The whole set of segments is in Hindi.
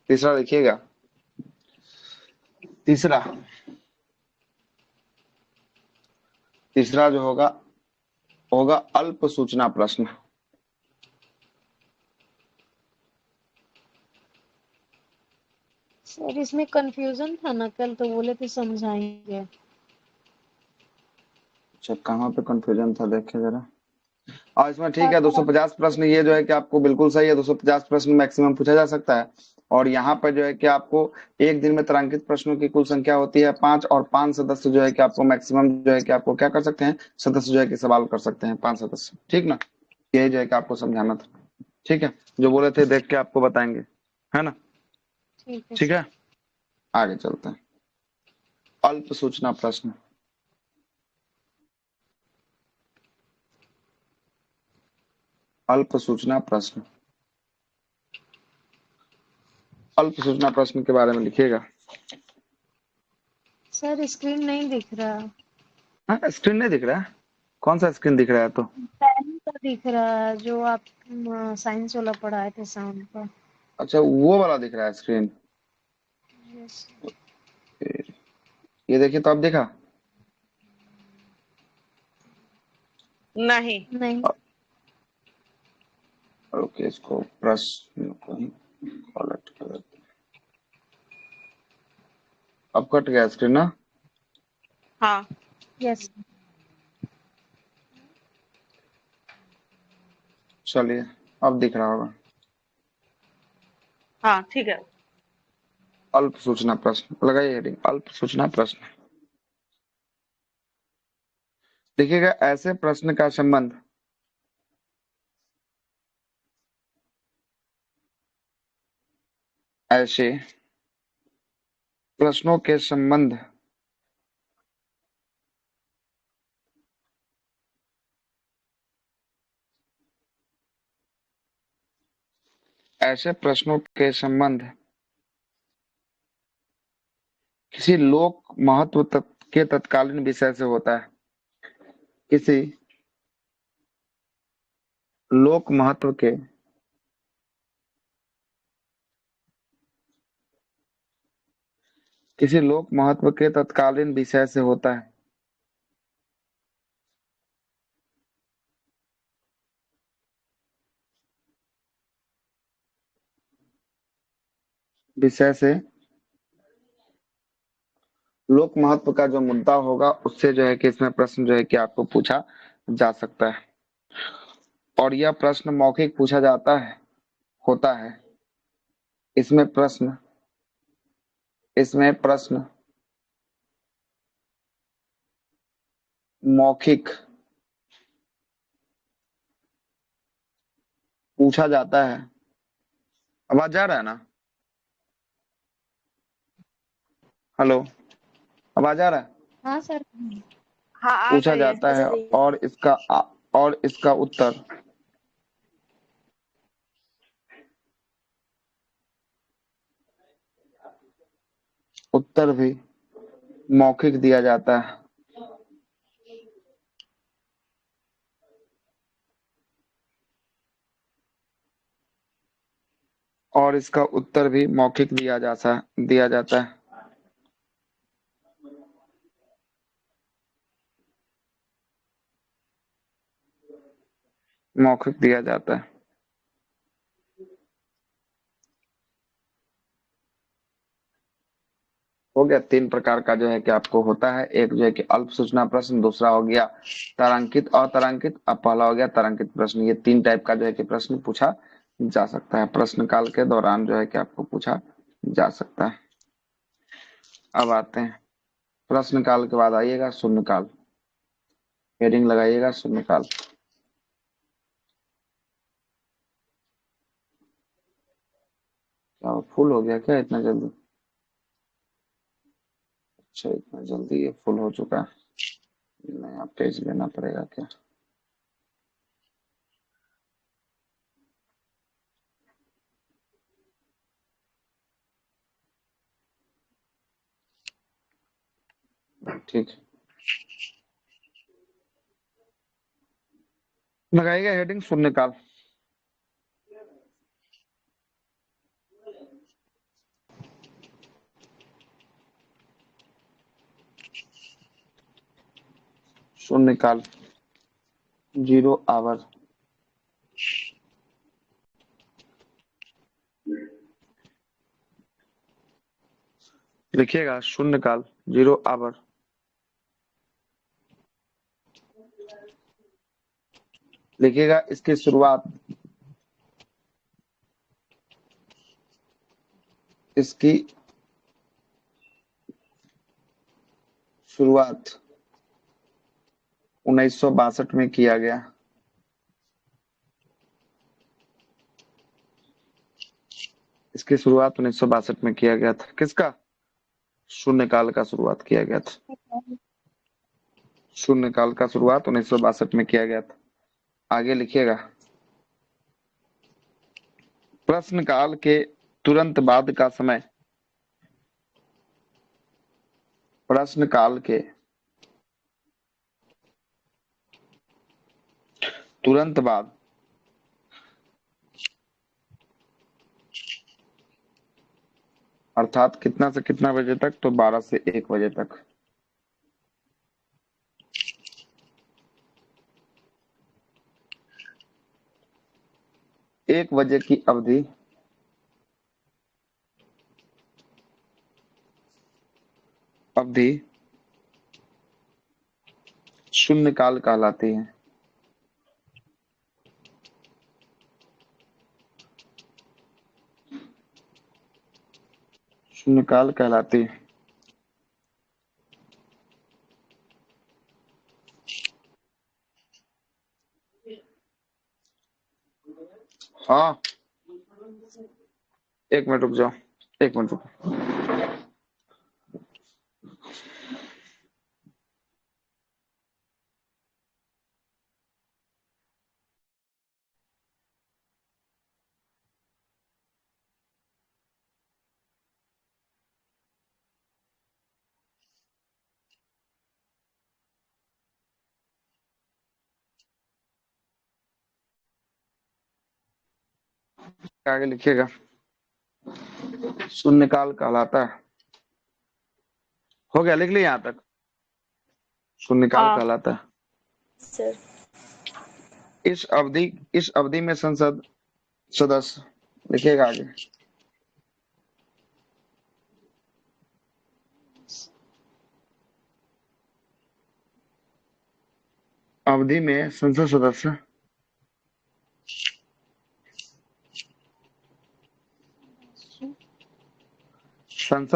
तीसरा लिखिएगा। तीसरा तीसरा जो होगा होगा अल्प सूचना प्रश्न। सर इसमें कंफ्यूजन था ना, कल तो बोले थे समझाएंगे। अच्छा, कहाँ पे कंफ्यूजन था देखे जरा। और इसमें ठीक है, 250 प्रश्न ये जो है कि आपको बिल्कुल सही है, 250 प्रश्न मैक्सिमम पूछा जा सकता है। और यहाँ पर जो है कि आपको एक दिन में तारांकित प्रश्नों की कुल संख्या होती है 5, और 5 सदस्य जो है कि आपको मैक्सिमम जो है कि आपको क्या कर सकते हैं, सदस्य जो है कि सवाल कर सकते हैं 5 सदस्य, ठीक ना। यही जो है कि आपको समझाना था, ठीक है। जो बोले थे देख के आपको बताएंगे, है ना। ठीक है ठीक सर। है, आगे चलते हैं। अल्प सूचना प्रश्न। अल्प सूचना प्रश्न। अल्प सूचना प्रश्न के बारे में लिखिएगा। सर स्क्रीन नहीं दिख रहा। हाँ, स्क्रीन नहीं दिख रहा है? कौन सा स्क्रीन दिख रहा है तो? पेन का दिख रहा है, जो आप साइंस वाला पढ़ाए थे शाम को। अच्छा, वो वाला दिख रहा है स्क्रीन। यस। ये देखिए तो, आप देखा? नहीं। नहीं। ओके, इसको प्रश्न को ही पलट कर देते हैं। अब कट गया स्क्रीन ना। हाँ। यस। चलिए, अब दिख रहा होगा। हाँ ठीक है। अल्प सूचना प्रश्न लगाइए हेडिंग, अल्प सूचना प्रश्न। देखिएगा, ऐसे प्रश्न का संबंध ऐसे प्रश्नों के संबंध ऐसे प्रश्नों के संबंध किसी लोक महत्व के तत्कालीन विषय से होता है। किसी लोक महत्व के किसी लोक महत्व के तत्कालीन विषय से होता है। विषय से लोक महत्व का जो मुद्दा होगा उससे जो है कि इसमें प्रश्न जो है कि आपको पूछा जा सकता है। और यह प्रश्न मौखिक पूछा जाता है, होता है। इसमें प्रश्न इसमें प्रश्न मौखिक पूछा जाता है। आवाज जा रहा है ना? हेलो, आवाज आ रहा है? हाँ सर। हाँ आ पूछा रही है। जाता है, और इसका उत्तर उत्तर भी मौखिक दिया जाता है। और इसका उत्तर भी मौखिक दिया जाता है। मौखिक दिया जाता है। हो गया, 3 प्रकार का जो है कि आपको होता है। एक जो है कि अल्प सूचना प्रश्न, दूसरा हो गया तारांकित अतारांकित, अब पहला हो गया तारांकित प्रश्न। ये 3 टाइप का जो है कि प्रश्न पूछा जा सकता है, प्रश्न काल के दौरान जो है कि आपको पूछा जा सकता है। अब आते हैं प्रश्न काल के बाद आइएगा शून्यकाल। हेडिंग लगाइएगा शून्यकाल। क्या फुल हो गया क्या इतना जल्दी? अच्छा, इतना जल्दी ये फुल हो चुका है। नया पेज लेना पड़ेगा क्या? ठीक है, लगाइएगा हेडिंग शून्यकाल। शून्यकाल, 0 आवर। लिखिएगा शून्यकाल, 0 आवर। लिखिएगा इसकी शुरुआत, इसकी शुरुआत 1962 में किया गया। इसकी शुरुआत 1962 में किया गया था। किसका? शून्यकाल का शुरुआत किया गया था। शून्यकाल का शुरुआत 1962 में किया गया था। आगे लिखिएगा, प्रश्नकाल के तुरंत बाद का समय। प्रश्नकाल के तुरंत बाद अर्थात कितना से कितना बजे तक? तो 12 से 1 बजे तक। एक बजे की अवधि शून्यकाल कहलाती है। शून्यकाल कहलाती है। हाँ, 1 मिनट रुक जाओ, 1 मिनट रुको। आगे लिखिएगा, शून्यकाल कहलाता है। हो गया, लिख लिया यहाँ तक। शून्यकाल हाँ कहलाता है। सर। इस अवधि में संसद सदस्य, लिखिएगा आगे, अवधि में संसद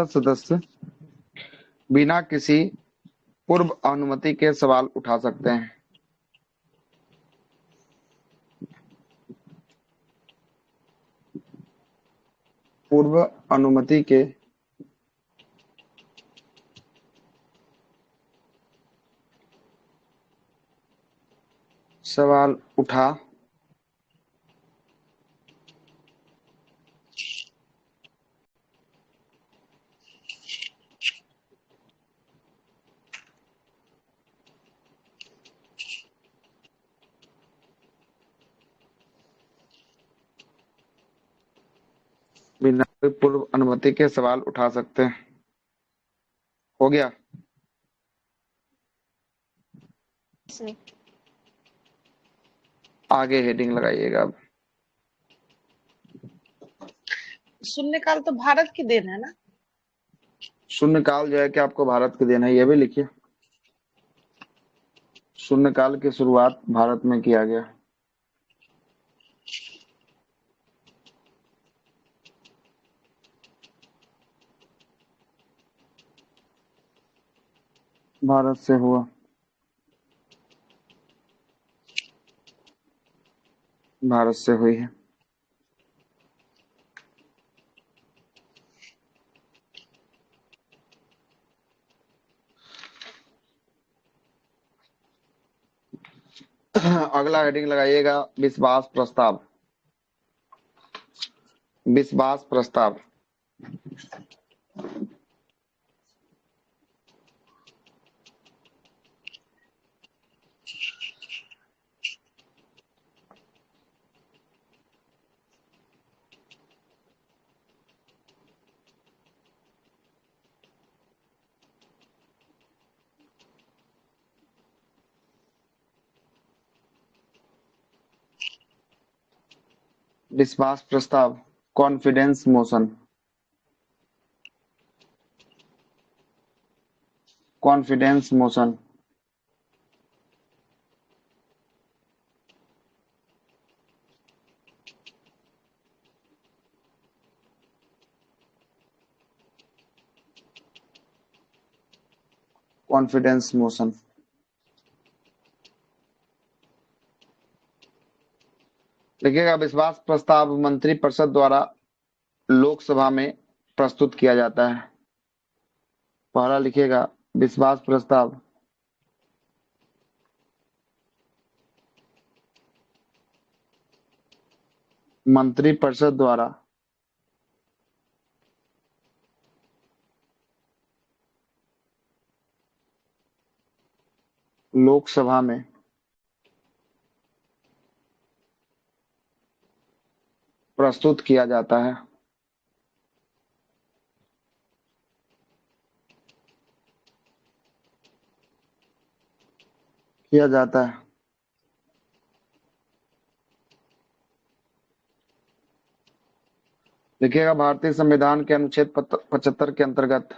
सदस्य बिना किसी पूर्व अनुमति के सवाल उठा सकते हैं। पूर्व अनुमति के सवाल उठा बिना कोई पूर्व अनुमति के सवाल उठा सकते हैं। हो गया। सर आगे हेडिंग लगाइएगा अब। शून्यकाल तो भारत की देन है ना। शून्यकाल जो है कि आपको भारत की देन है, ये भी लिखिए। शून्यकाल की शुरुआत भारत में किया गया। भारत से हुआ। भारत से हुई है। अगला हेडिंग लगाइएगा, विश्वास प्रस्ताव। विश्वास प्रस्ताव। विश्वास प्रस्ताव, confidence motion, confidence motion, confidence motion. लिखिएगा विश्वास प्रस्ताव मंत्रिपरिषद द्वारा लोकसभा में प्रस्तुत किया जाता है। पहला लिखिएगा विश्वास प्रस्ताव मंत्रिपरिषद द्वारा लोकसभा में प्रस्तुत किया जाता है। किया जाता है। लिखिएगा भारतीय संविधान के अनुच्छेद 75 के अंतर्गत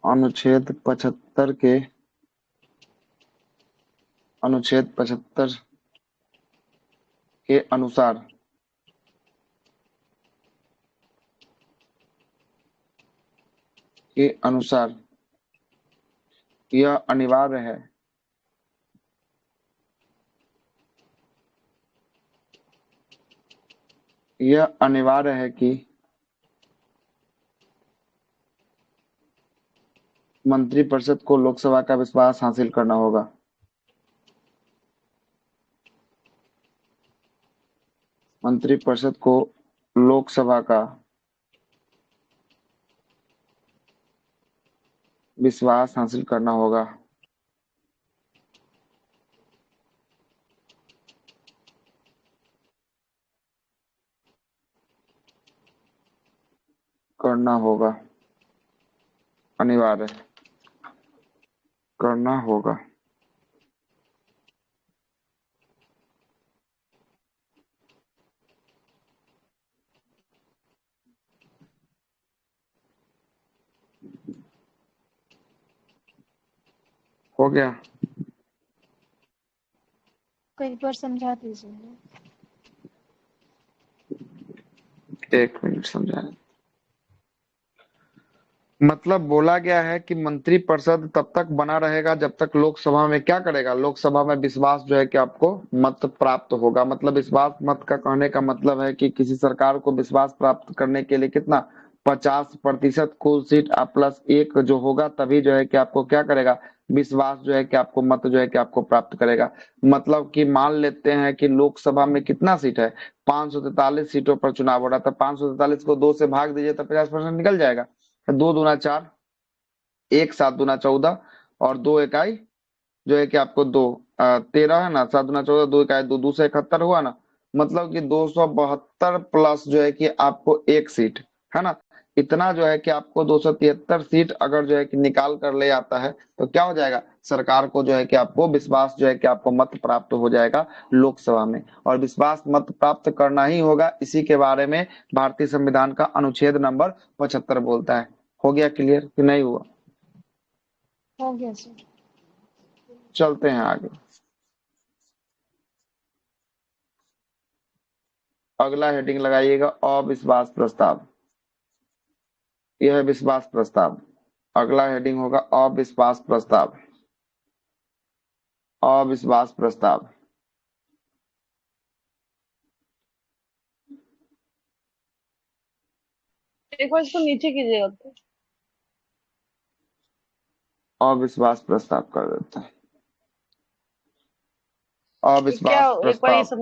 अनुच्छेद 75 के अनुच्छेद 75 के अनुसार यह अनिवार्य है कि मंत्रिपरिषद को लोकसभा का विश्वास हासिल करना होगा। मंत्रिपरिषद को लोकसभा का विश्वास हासिल करना होगा। करना होगा, अनिवार्य करना होगा। हो गया? कई बार समझा दीजिए। एक मिनट समझाएं। मतलब बोला गया है कि मंत्रिपरिषद तब तक बना रहेगा जब तक लोकसभा में क्या करेगा, लोकसभा में विश्वास जो है कि आपको मत प्राप्त होगा। मतलब विश्वास मत का कहने का मतलब है कि किसी सरकार को विश्वास प्राप्त करने के लिए कितना 50% कुल सीट प्लस एक जो होगा तभी जो है कि आपको क्या करेगा, विश्वास जो है कि आपको मत जो है कि आपको प्राप्त करेगा। मतलब कि मान लेते हैं कि लोकसभा में कितना सीट है, 543 सीटों पर चुनाव हो रहा था। 543 को 2 से भाग दीजिए तो 50% निकल जाएगा। 2 दूना 4, 1 7 दूना 14 और 2 इकाई जो है कि आपको 2 13 है ना, 7 दूना 14, 2 इकाई 2, 271 हुआ ना। मतलब कि 272 प्लस जो है कि आपको एक सीट है ना, इतना जो है कि आपको 273 सीट अगर जो है कि निकाल कर ले आता है तो क्या हो जाएगा, सरकार को जो है कि आपको विश्वास जो है कि आपको मत प्राप्त हो जाएगा लोकसभा में। और विश्वास मत प्राप्त करना ही होगा, इसी के बारे में भारतीय संविधान का अनुच्छेद नंबर 75 बोलता है। हो गया क्लियर कि नहीं हुआ? हो गया सर। चलते हैं आगे। अगला हेडिंग लगाइएगा अविश्वास प्रस्ताव। यह है विश्वास प्रस्ताव। अगला हेडिंग होगा अविश्वास प्रस्ताव। अविश्वास प्रस्ताव। एक बार इसको नीचे कीजिएगा तो। अविश्वास प्रस्ताव कर देते हैं। ये क्या, अविश्वास एक बार ये प्रस्ताव।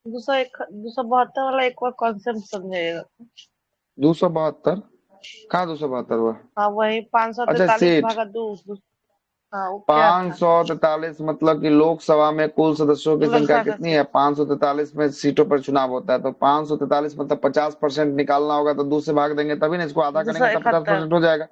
दूसरा 272 वाला एक बार कॉन्सेप्ट समझाइएगा। 272 कहाँ 272 हुआ? हाँ वही अच्छा 543 सीट। भागा 2। हाँ, वो क्या था? 543 मतलब कि लोकसभा में कुल सदस्यों की संख्या लोकसभा कितनी से है? 543 में सीटों पर चुनाव होता है, तो 543 मतलब 50% निकालना होगा, तो 2 से भाग देंगे तभी ना, इसको आधा करेंगे तब 271। 50% हो जाएगा,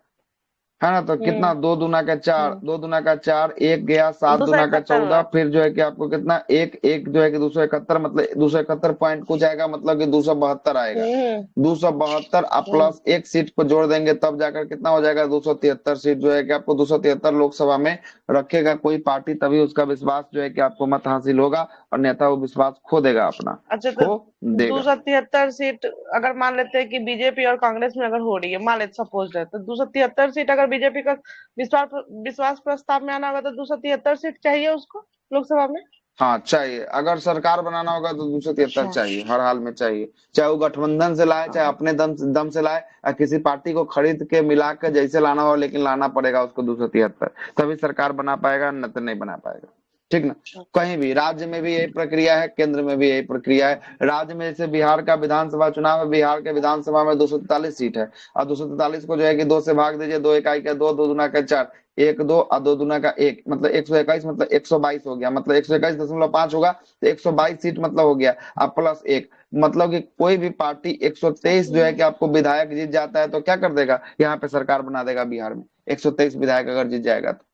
है ना। तो कितना, हम्म। 2 दूना का 4, हम्म। 2 दूना का 4, एक गया, 7 दो सौ दूना का इकहत्तर 14, हुआ। फिर जो है कि आपको कितना, एक एक जो है कि 271, मतलब 271 पॉइंट कुछ आएगा, मतलब कि 272 आएगा। हम्म। 272 अब हम्म। प्लस एक सीट को जोड़ देंगे तब जाकर कितना हो जाएगा, 273 सीट जो है कि आपको 273 लोकसभा में रखेगा कोई पार्टी, तभी उसका विश्वास जो है कि आपको मत हासिल होगा, और नेता वो विश्वास खो देगा अपना, अच्छा, तो खो देगा। 273 सीट अगर मान लेते हैं कि बीजेपी और कांग्रेस में अगर हो रही है, मान लेते सपोज है, तो 273 सीट अगर बीजेपी का विश्वास विश्वास प्रस्ताव में आना होगा तो 273 सीट चाहिए उसको लोकसभा में। हाँ चाहिए, अगर सरकार बनाना होगा तो 273 अच्छा। चाहिए, हर हाल में चाहिए, चाहे वो गठबंधन से लाए, चाहे हाँ। अपने दम दम से लाए, या किसी पार्टी को खरीद के मिला के जैसे लाना हो, लेकिन लाना पड़ेगा उसको 273, तभी सरकार बना पाएगा, न तो नहीं बना पाएगा। ठीक ना। कहीं भी राज्य में भी यही प्रक्रिया है, केंद्र में भी यही प्रक्रिया है। राज्य में जैसे बिहार का विधानसभा चुनाव है, बिहार के विधानसभा में 243 सीट है, और 243 को जो है कि 2 से भाग दीजिए, 2 इकाई का 2, 2 दूना का 4, 1 2 और 2 दूना का 1, मतलब 121, मतलब 122 हो गया, मतलब 121.5 होगा, तो 122 सीट मतलब हो गया। अब प्लस 1, मतलब कि कोई भी पार्टी 123 जो है कि आपको विधायक जीत जाता है तो क्या कर देगा, यहाँ पे सरकार बना देगा बिहार में, 123 विधायक अगर जीत जाएगा तो,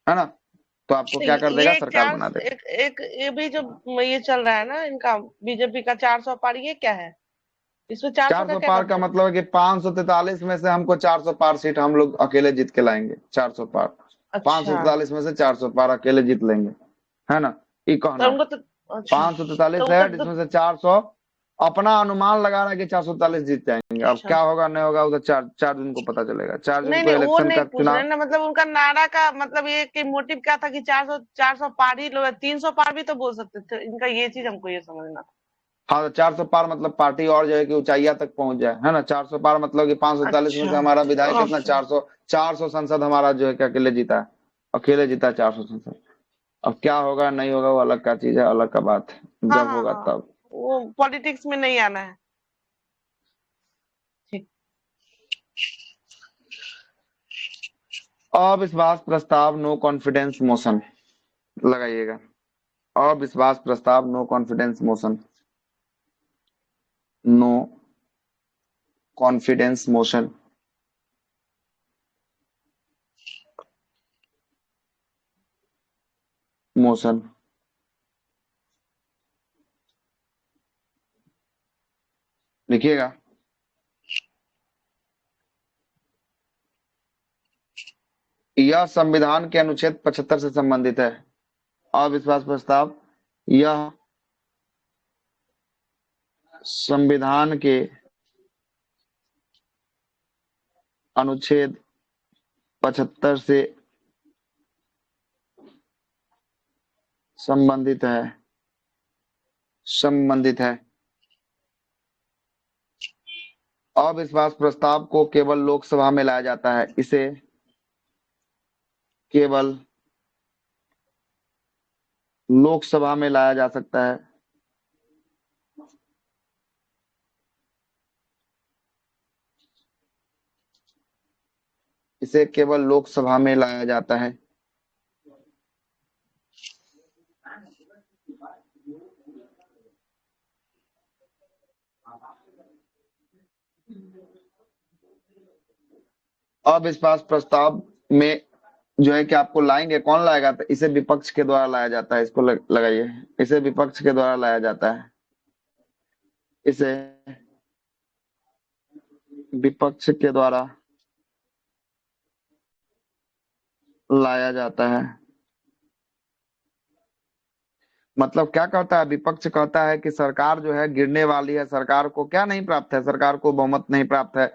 है ना। तो आपको तो क्या कर देगा, ये एक सरकार चार बना देगा। एक एक ये भी जो ये चल रहा है ना इनका, बीजेपी का 400 पार, ये क्या है? इसमें 400 का 400 क्या पार का मतलब? मतलब है कि 543 में से हमको 400 पार सीट हम लोग अकेले जीत के लाएंगे, 400 पार, अच्छा। 543 में से 400 पार अकेले जीत लेंगे, है ना, ये तो कहना। उनको तो अच्छा, 543 तो वो है, तो जिसमें से 400 अपना अनुमान लगा रहा है कि 443 जीत जाएंगे, अब अच्छा। क्या होगा नहीं होगा उधर 4 जून को पता चलेगा, 4 जून नहीं को नहीं, वो इलेक्शन नहीं का पूछ रहे चुनाव। ना, मतलब उनका नारा का मतलब ये कि मोटिव क्या था कि 400 पार ही लोग, 300 पार भी तो बोल सकते थे, इनका ये चीज हमको ये समझना था। हाँ, तो 400 पार मतलब पार्टी और जो है कि ऊंचाइयां तक पहुंच जाए, है ना। 400 पार मतलब कि 543 में अच्छा। से हमारा विधायक कितना, ओके। 400 सांसद हमारा जो है कि अकेले जीता है, अकेले जीता 400 सांसद। अब क्या होगा नहीं होगा वो अलग का चीज है, अलग का बात है, हाँ जब हाँ होगा हाँ, तब। वो पॉलिटिक्स में नहीं आना है। ठीक। अविश्वास प्रस्ताव, नो कॉन्फिडेंस मोशन लगाइएगा। अविश्वास प्रस्ताव, no confidence motion, no confidence motion, motion लिखिएगा। यह संविधान के अनुच्छेद 75 से संबंधित है। अविश्वास प्रस्ताव यह संविधान के अनुच्छेद 75 से संबंधित है, संबंधित है। अविश्वास प्रस्ताव को केवल लोकसभा में लाया जाता है, इसे केवल लोकसभा में लाया जा सकता है। इसे केवल लोकसभा में लाया जाता है। अविश्वास प्रस्ताव में जो है कि आपको लाएंगे, कौन लाएगा, तो इसे विपक्ष के द्वारा लाया जाता है, इसको लगाइए, इसे विपक्ष के द्वारा लाया जाता है, इसे विपक्ष के द्वारा लाया जाता है। मतलब क्या कहता है, विपक्ष कहता है कि सरकार जो है गिरने वाली है, सरकार को क्या नहीं प्राप्त है, सरकार को बहुमत नहीं प्राप्त है,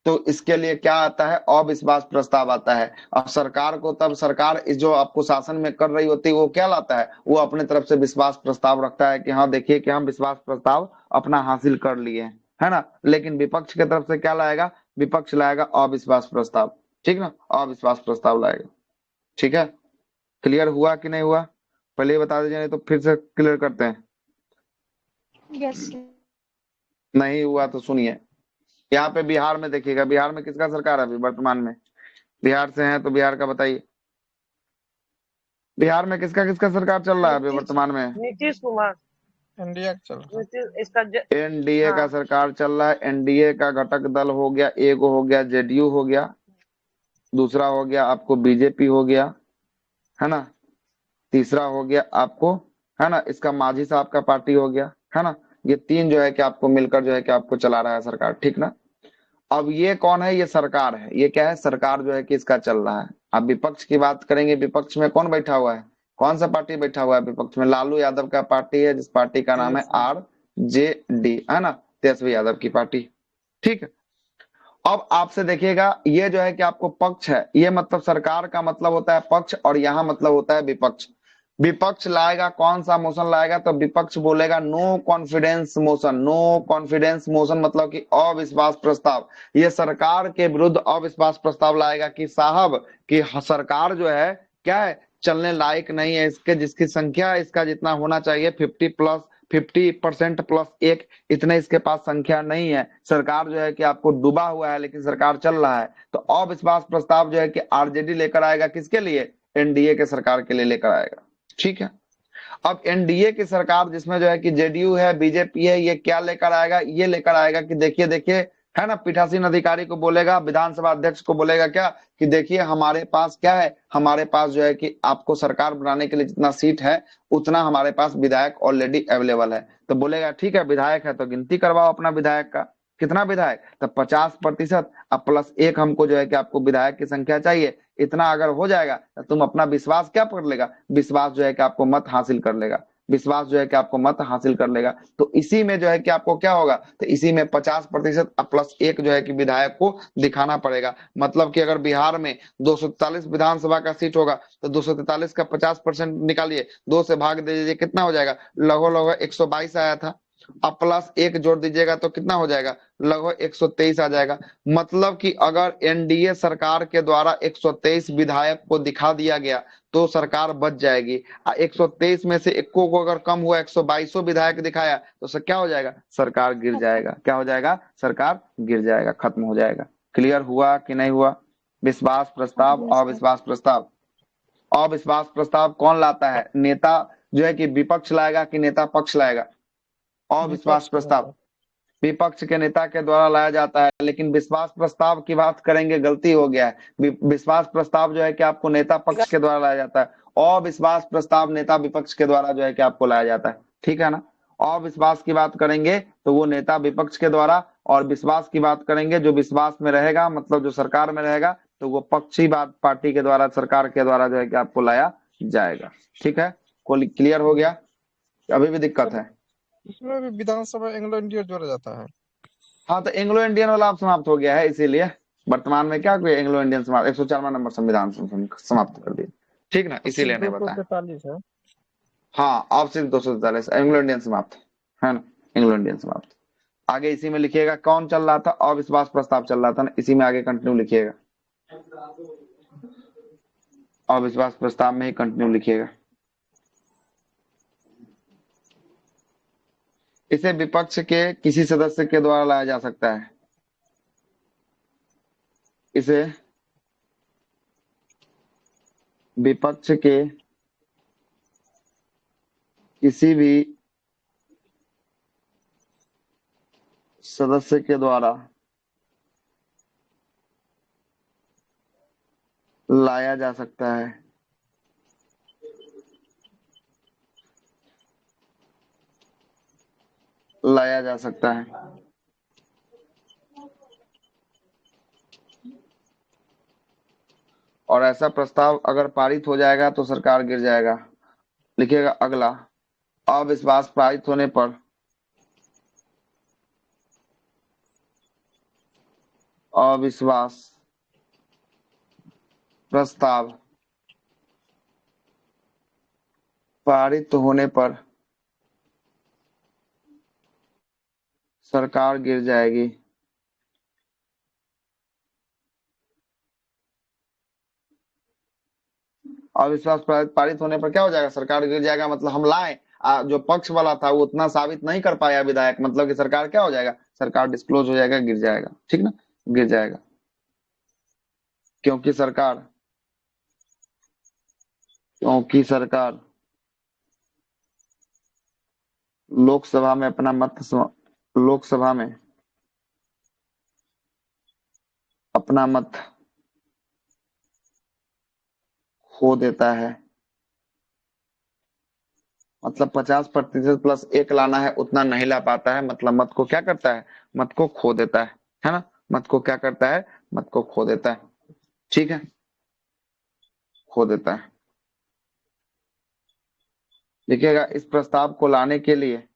तो इसके लिए क्या आता है, अविश्वास प्रस्ताव आता है। अब सरकार को, तब सरकार जो आपको शासन में कर रही होती है वो क्या लाता है, वो अपने तरफ से विश्वास प्रस्ताव रखता है कि हाँ देखिए कि हम विश्वास प्रस्ताव अपना हासिल कर लिए हैं, है ना। लेकिन विपक्ष की तरफ से क्या लाएगा, विपक्ष लाएगा अविश्वास प्रस्ताव, ठीक ना, अविश्वास प्रस्ताव लाएगा। ठीक है, क्लियर हुआ कि नहीं हुआ, पहले ही बता दीजिए, नहीं तो फिर से क्लियर करते हैं। यस। नहीं हुआ तो सुनिए, यहाँ पे बिहार में देखिएगा, बिहार में किसका सरकार है अभी वर्तमान में, बिहार से है तो बिहार का बताइए। बिहार में किसका किसका सरकार चल रहा है अभी नीतीश वर्तमान में? नीतीश कुमार। इंडिया चल रहा है। नीतीश इसका एनडीए का हाँ। सरकार चल रहा है। एनडीए का घटक दल हो गया, एक हो गया जेडीयू हो गया, दूसरा हो गया आपको बीजेपी हो गया, है ना, तीसरा हो गया आपको, है ना, इसका मांझी साहब का पार्टी हो गया, है ना। ये तीन जो है कि आपको मिलकर जो है कि आपको चला रहा है सरकार, ठीक ना। अब ये कौन है? ये सरकार है। ये क्या है? सरकार जो है कि इसका चल रहा है। अब विपक्ष की बात करेंगे, विपक्ष में कौन बैठा हुआ है? कौन सा पार्टी बैठा हुआ है विपक्ष में? लालू यादव का पार्टी है, जिस पार्टी का नाम है आरजेडी, है ना, तेजस्वी यादव की पार्टी, ठीक है। अब आपसे देखिएगा, ये जो है कि आपको पक्ष है, ये मतलब सरकार का मतलब होता है पक्ष, और यहाँ मतलब होता है विपक्ष। विपक्ष लाएगा कौन सा मोशन लाएगा? तो विपक्ष बोलेगा no confidence motion. No confidence motion मतलब कि अविश्वास प्रस्ताव। ये सरकार के विरुद्ध अविश्वास प्रस्ताव लाएगा कि साहब कि सरकार जो है क्या है, चलने लायक नहीं है, इसके जिसकी संख्या इसका जितना होना चाहिए 50% प्लस एक, इतने इसके पास संख्या नहीं है। सरकार जो है कि आपको डूबा हुआ है, लेकिन सरकार चल रहा है। तो अविश्वास प्रस्ताव जो है कि आरजेडी लेकर आएगा, किसके लिए? एनडीए के सरकार के लिए लेकर आएगा, ठीक है। अब एनडीए की सरकार जिसमें जो है कि जेडीयू है, बीजेपी है, ये क्या लेकर आएगा? ये लेकर आएगा कि देखिए देखिए, है ना, पीठासीन अधिकारी को बोलेगा, विधानसभा अध्यक्ष को बोलेगा क्या कि देखिए हमारे पास क्या है, हमारे पास जो है कि आपको सरकार बनाने के लिए जितना सीट है उतना हमारे पास विधायक ऑलरेडी अवेलेबल है। तो बोलेगा ठीक है, विधायक है तो गिनती करवाओ अपना विधायक का। कितना विधायक? तो 50% अब प्लस एक हमको जो है कि आपको विधायक की संख्या चाहिए। इतना अगर हो जाएगा तो तुम अपना विश्वास क्या कर लेगा? विश्वास जो है कि आपको मत हासिल कर लेगा। विश्वास जो है कि आपको मत हासिल कर लेगा। तो इसी में जो है कि आपको क्या होगा? तो इसी में 50% प्लस एक जो है कि विधायक को दिखाना पड़ेगा। मतलब कि अगर बिहार में 243 विधानसभा का सीट होगा तो 243 का 50% निकालिए, 2 से भाग दीजिए, कितना हो जाएगा? लगभग लगभग 122 आया था। अब प्लस एक जोड़ दीजिएगा तो कितना हो जाएगा? लगभग 123 आ जाएगा। मतलब कि अगर एनडीए सरकार के द्वारा 123 विधायक को दिखा दिया गया तो सरकार बच जाएगी। 123 में से इक्को को अगर कम हुआ, 122 विधायक दिखाया तो क्या हो जाएगा? सरकार गिर जाएगा। क्या हो जाएगा? सरकार गिर जाएगा, खत्म हो जाएगा। क्लियर हुआ कि नहीं हुआ? विश्वास प्रस्ताव, अविश्वास प्रस्ताव। अविश्वास प्रस्ताव कौन लाता है? नेता जो है कि विपक्ष लाएगा कि नेता पक्ष लाएगा? अविश्वास प्रस्ताव विपक्ष के नेता के द्वारा लाया जाता है। लेकिन विश्वास प्रस्ताव की बात करेंगे, गलती हो गया है। विश्वास प्रस्ताव जो है कि आपको नेता पक्ष के द्वारा लाया जाता है। अविश्वास प्रस्ताव नेता विपक्ष के द्वारा जो है कि आपको लाया जाता है, ठीक है ना। अविश्वास की बात करेंगे तो वो नेता विपक्ष के द्वारा, और विश्वास की बात करेंगे जो विश्वास में रहेगा, मतलब जो सरकार में रहेगा, तो वो पक्षी बात पार्टी के द्वारा, सरकार के द्वारा जो है कि आपको लाया जाएगा, ठीक है। क्लियर हो गया? अभी भी दिक्कत है? इसमें भी विधानसभा एंग्लो इंडिया जोड़ा जाता है। हाँ, तो एंग्लो इंडियन वाला अब समाप्त हो गया है, इसीलिए वर्तमान में क्या कोई एंग्लो इंडियन समाप्त, 104वां नंबर संविधान समाप्त कर दिया, ठीक ना, इसीलिए नहीं बताया। 243 है। हाँ, अब सिर्फ 243 एंग्लो इंडियन समाप्त है ना, एंग्लो इंडियन समाप्त। आगे इसी में लिखिएगा कौन चल रहा था? अविश्वास प्रस्ताव चल रहा था ना, इसी में आगे कंटिन्यू लिखिएगा, अविश्वास प्रस्ताव में ही कंटिन्यू लिखिएगा। इसे विपक्ष के किसी सदस्य के द्वारा लाया जा सकता है। इसे विपक्ष के किसी भी सदस्य के द्वारा लाया जा सकता है। लाया जा सकता है। और ऐसा प्रस्ताव अगर पारित हो जाएगा तो सरकार गिर जाएगा। लिखिएगा अगला, अविश्वास पारित होने पर अविश्वास प्रस्ताव पारित होने पर सरकार गिर जाएगी। अविश्वास पारित होने पर क्या हो जाएगा? सरकार गिर जाएगा। मतलब हम लाए, जो पक्ष वाला था वो उतना साबित नहीं कर पाया विधायक, मतलब कि सरकार क्या हो जाएगा? सरकार डिस्क्लोज हो जाएगा, गिर जाएगा, ठीक ना, गिर जाएगा। क्योंकि सरकार क्योंकि सरकार लोकसभा में अपना लोकसभा में अपना मत खो देता है। मतलब 50% प्लस 1 लाना है, उतना नहीं ला पाता है। मतलब मत को क्या करता है? मत को खो देता है ना? मत को क्या करता है? मत को खो देता है। ठीक है, खो देता है। देखिएगा, इस प्रस्ताव को लाने के लिए,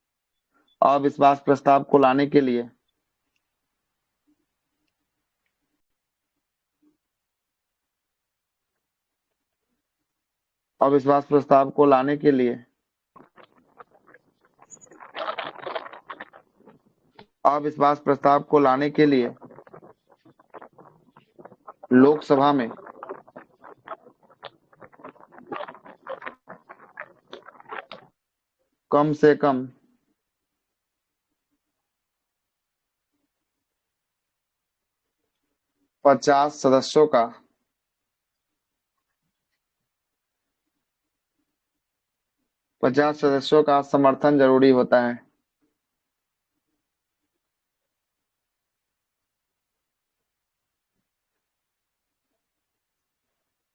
अविश्वास प्रस्ताव को लाने के लिए अविश्वास प्रस्ताव को लाने के लिए अविश्वास प्रस्ताव को लाने के लिए लोकसभा में कम से कम 50 सदस्यों का 50 सदस्यों का समर्थन जरूरी होता है।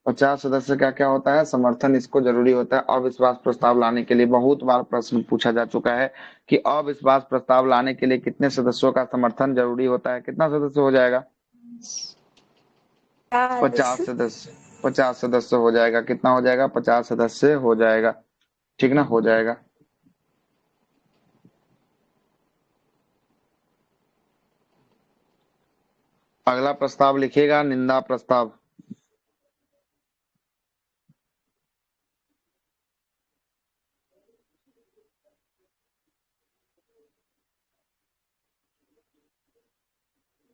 पचास सदस्य का क्या होता है? समर्थन इसको जरूरी होता है अविश्वास प्रस्ताव लाने के लिए। बहुत बार प्रश्न पूछा जा चुका है कि अविश्वास प्रस्ताव लाने के लिए कितने सदस्यों का समर्थन जरूरी होता है। कितना सदस्य हो जाएगा? 50 सदस्य। 50 सदस्य हो जाएगा। कितना हो जाएगा? 50 सदस्य हो जाएगा। ठीक ना? हो जाएगा। अगला प्रस्ताव लिखिएगा, निंदा प्रस्ताव।